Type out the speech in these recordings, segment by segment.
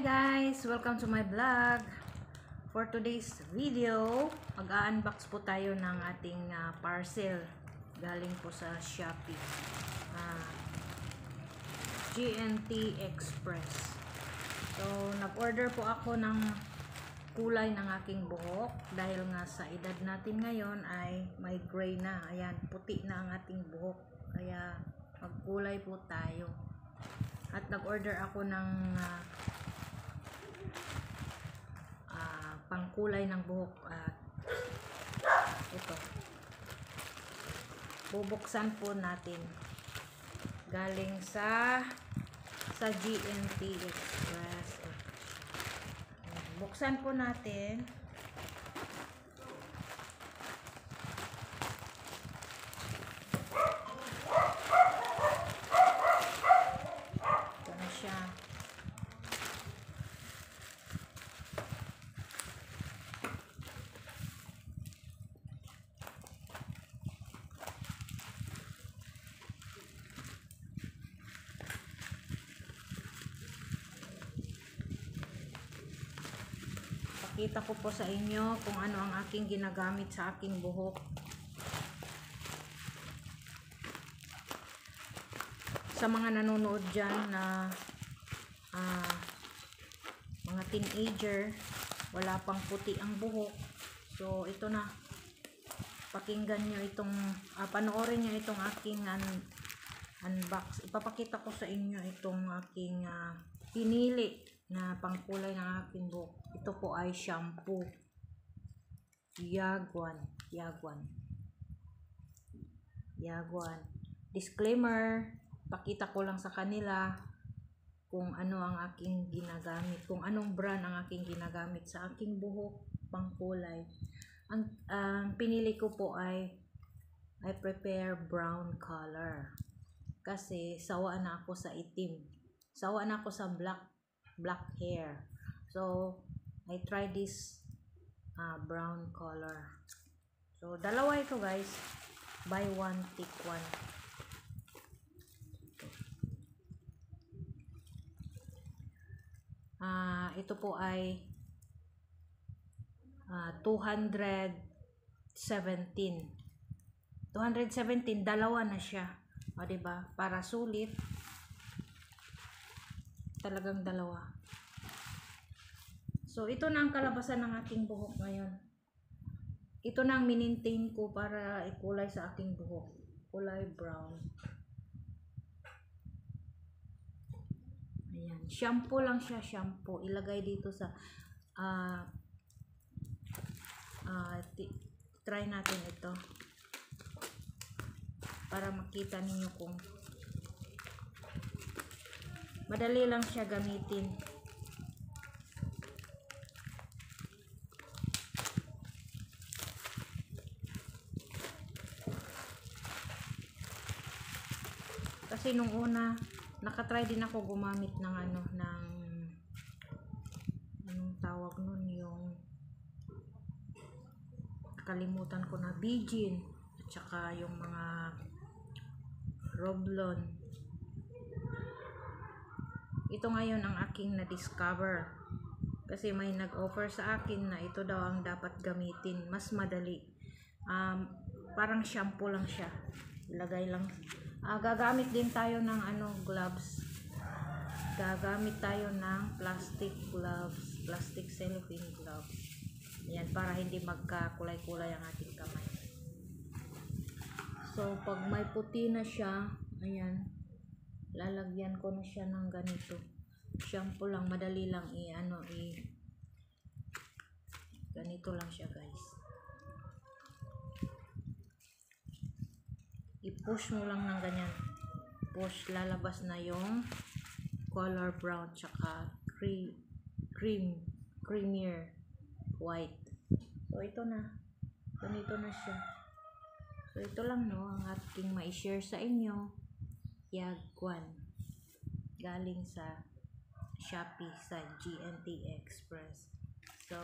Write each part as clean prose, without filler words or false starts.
guys! Welcome to my vlog. For today's video, mag-unbox po tayo ng ating parcel galing po sa Shopee. GNT Express. So, nag-order po ako ng kulay ng aking buhok dahil nga sa edad natin ngayon ay may gray na. Ayan, puti na ang ating buhok. Kaya magkulay po tayo. At nag-order ako ng pangkulay ng buhok. Ito. Bubuksan po natin. Galing sa GNT Express. Buksan po natin. Ito na siya. Pakita ko po sa inyo kung ano ang aking ginagamit sa aking buhok. Sa mga nanonood dyan na mga teenager, wala pang puti ang buhok. So, ito na. Pakinggan nyo itong, panoorin nyo itong aking unbox. Ipapakita ko sa inyo itong aking pinili na pangkulay ng aking buhok. Ito po ay shampoo. Yaguan. Disclaimer, pakita ko lang sa kanila kung ano ang aking ginagamit, kung anong brand ang aking ginagamit sa aking buhok pangkulay. Ang pinili ko po ay I prepare brown color. Kasi sawa na ako sa itim. Sawa na ako sa black hair. So, I try this brown color. So, dalawa ito guys. Buy one, take one. Ito po ay 217. 217, dalawa na siya. O, diba? Para sulit. Talagang dalawa. So, ito na ang kalabasan ng aking buhok ngayon. Ito na ang minintain ko para ikulay sa aking buhok. Kulay brown. Ayan. Shampoo lang siya, shampoo. Ilagay dito sa try natin ito. Para makita ninyo kung madali lang siya gamitin. Kasi nung una, nakatry din ako gumamit ng anong tawag nun, yung kalimutan ko na, Bijin, at saka yung mga Roblon. Ito ngayon ang aking na-discover. Kasi may nag-offer sa akin na ito daw ang dapat gamitin. Mas madali. Parang shampoo lang siya. Ilagay lang. Gagamit din tayo ng gloves. Gagamit tayo ng plastic gloves. Plastic cellophane gloves. Ayan, para hindi magkakulay-kulay ang ating kamay. So, pag may puti na siya, ayan, lalagyan ko na siya ng ganito. Shampoo lang, madali lang ganito lang siya guys. I-push mo lang ng ganyan. Push, lalabas na yung color brown tsaka creamier white. So, ito na. Ganito na siya. So, ito lang no, ang ating ma-share sa inyo. Yaguan. Galing sa Shopee, sa GNT Express. So,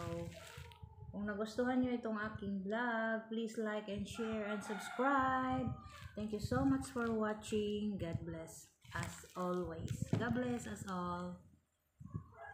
kung nagustuhan nyo itong aking vlog, please like and share and subscribe. Thank you so much for watching. God bless as always. God bless us all.